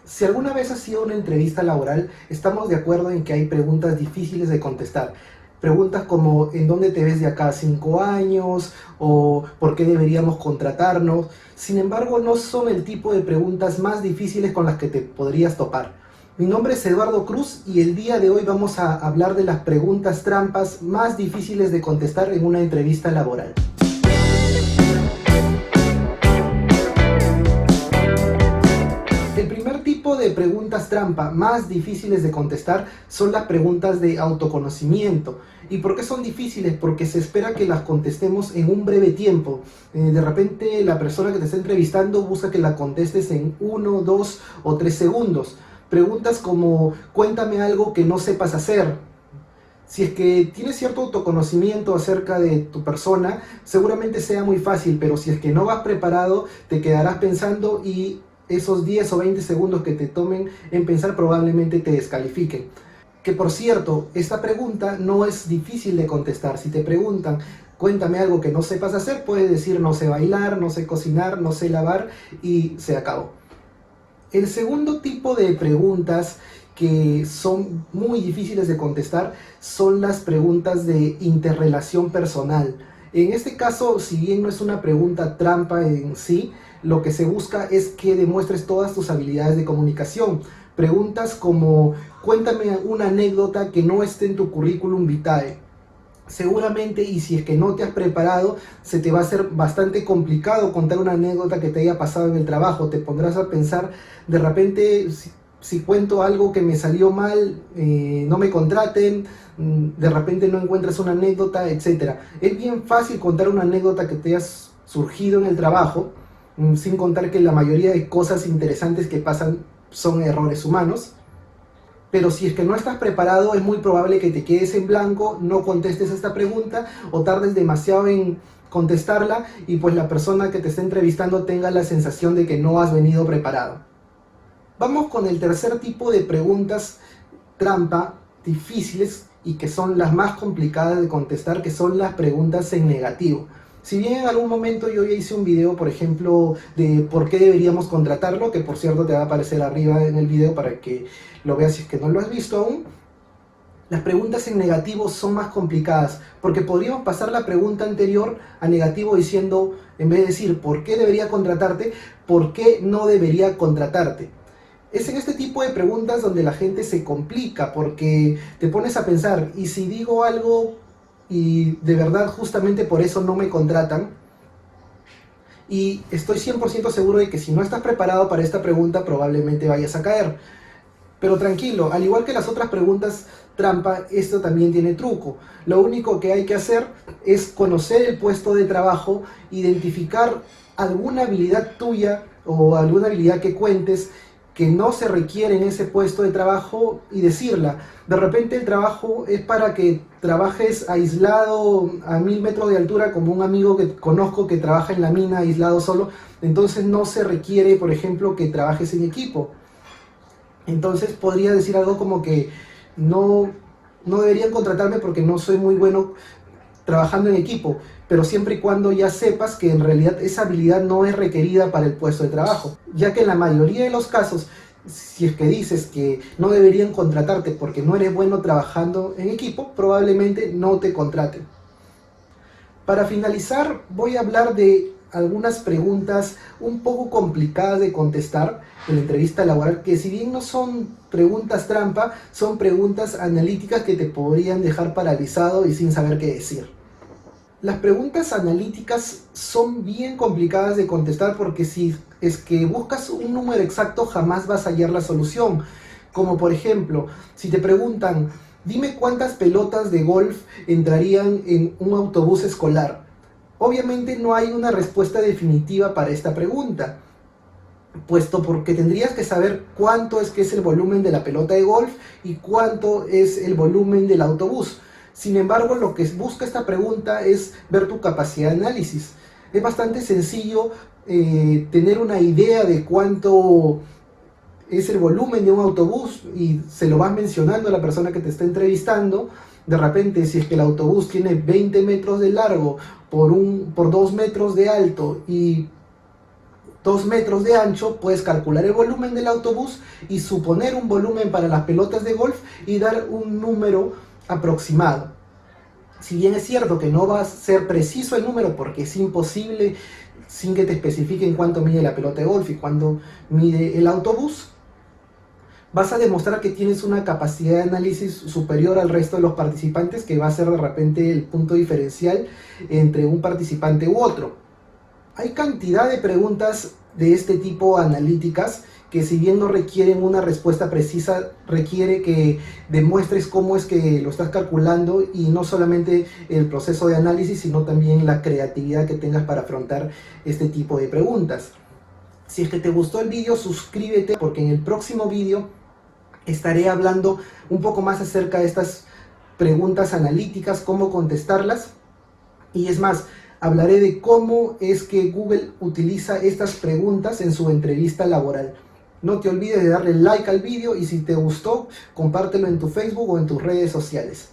Si alguna vez has sido una entrevista laboral, estamos de acuerdo en que hay preguntas difíciles de contestar. Preguntas como ¿en dónde te ves de acá a 5 años? O ¿por qué deberíamos contratarnos? Sin embargo, no son el tipo de preguntas más difíciles con las que te podrías topar. Mi nombre es Eduardo Cruz y el día de hoy vamos a hablar de las preguntas trampas más difíciles de contestar en una entrevista laboral. El primer tipo de preguntas trampa más difíciles de contestar son las preguntas de autoconocimiento. ¿Y por qué son difíciles? Porque se espera que las contestemos en un breve tiempo. De repente la persona que te está entrevistando busca que la contestes en 1, 2 o 3 segundos. Preguntas como cuéntame algo que no sepas hacer. Si es que tienes cierto autoconocimiento acerca de tu persona, seguramente sea muy fácil, pero si es que no vas preparado, te quedarás pensando y esos 10 o 20 segundos que te tomen en pensar probablemente te descalifiquen. Que por cierto, esta pregunta no es difícil de contestar. Si te preguntan, cuéntame algo que no sepas hacer, puedes decir no sé bailar, no sé cocinar, no sé lavar y se acabó. El segundo tipo de preguntas que son muy difíciles de contestar son las preguntas de interrelación personal. En este caso, si bien no es una pregunta trampa en sí, lo que se busca es que demuestres todas tus habilidades de comunicación. Preguntas como, cuéntame una anécdota que no esté en tu currículum vitae. Seguramente, y si es que no te has preparado, se te va a hacer bastante complicado contar una anécdota que te haya pasado en el trabajo. Te pondrás a pensar, de repente, si cuento algo que me salió mal, no me contraten, de repente no encuentras una anécdota, etcétera. Es bien fácil contar una anécdota que te haya surgido en el trabajo, sin contar que la mayoría de cosas interesantes que pasan son errores humanos. Pero si es que no estás preparado, es muy probable que te quedes en blanco, no contestes esta pregunta o tardes demasiado en contestarla y pues la persona que te está entrevistando tenga la sensación de que no has venido preparado. Vamos con el tercer tipo de preguntas trampa difíciles y que son las más complicadas de contestar, que son las preguntas en negativo. Si bien en algún momento yo ya hice un video, por ejemplo, de por qué deberíamos contratarlo, que por cierto te va a aparecer arriba en el video para que lo veas si es que no lo has visto aún, las preguntas en negativo son más complicadas, porque podríamos pasar la pregunta anterior a negativo diciendo, en vez de decir por qué debería contratarte, por qué no debería contratarte. Es en este tipo de preguntas donde la gente se complica, porque te pones a pensar, ¿y si digo algo y de verdad justamente por eso no me contratan? Y estoy 100% seguro de que si no estás preparado para esta pregunta probablemente vayas a caer. Pero tranquilo, al igual que las otras preguntas trampa, esto también tiene truco. Lo único que hay que hacer es conocer el puesto de trabajo, identificar alguna habilidad tuya o alguna habilidad que cuentes que no se requiere en ese puesto de trabajo y decirla. De repente el trabajo es para que trabajes aislado a 1000 metros de altura, como un amigo que conozco que trabaja en la mina aislado solo. Entonces no se requiere, por ejemplo, que trabajes en equipo. Entonces podría decir algo como que no deberían contratarme porque no soy muy bueno trabajando en equipo, pero siempre y cuando ya sepas que en realidad esa habilidad no es requerida para el puesto de trabajo, ya que en la mayoría de los casos, si es que dices que no deberían contratarte porque no eres bueno trabajando en equipo, probablemente no te contraten. Para finalizar, voy a hablar de algunas preguntas un poco complicadas de contestar en la entrevista laboral, que si bien no son preguntas trampa, son preguntas analíticas que te podrían dejar paralizado y sin saber qué decir. Las preguntas analíticas son bien complicadas de contestar porque si es que buscas un número exacto jamás vas a hallar la solución. Como por ejemplo, si te preguntan, dime cuántas pelotas de golf entrarían en un autobús escolar. Obviamente no hay una respuesta definitiva para esta pregunta, puesto porque tendrías que saber cuánto es que es el volumen de la pelota de golf y cuánto es el volumen del autobús. Sin embargo, lo que busca esta pregunta es ver tu capacidad de análisis. Es bastante sencillo tener una idea de cuánto es el volumen de un autobús y se lo vas mencionando a la persona que te está entrevistando. De repente, si es que el autobús tiene 20 metros de largo por 2 metros de alto y 2 metros de ancho, puedes calcular el volumen del autobús y suponer un volumen para las pelotas de golf y dar un número aproximado. Si bien es cierto que no va a ser preciso el número porque es imposible sin que te especifiquen cuánto mide la pelota de golf y cuánto mide el autobús, vas a demostrar que tienes una capacidad de análisis superior al resto de los participantes, que va a ser de repente el punto diferencial entre un participante u otro. Hay cantidad de preguntas de este tipo analíticas que, si bien no requieren una respuesta precisa, requiere que demuestres cómo es que lo estás calculando, y no solamente el proceso de análisis, sino también la creatividad que tengas para afrontar este tipo de preguntas. Si es que te gustó el vídeo, suscríbete, porque en el próximo vídeo estaré hablando un poco más acerca de estas preguntas analíticas, cómo contestarlas, y es más, hablaré de cómo es que Google utiliza estas preguntas en su entrevista laboral. No te olvides de darle like al vídeo y si te gustó, compártelo en tu Facebook o en tus redes sociales.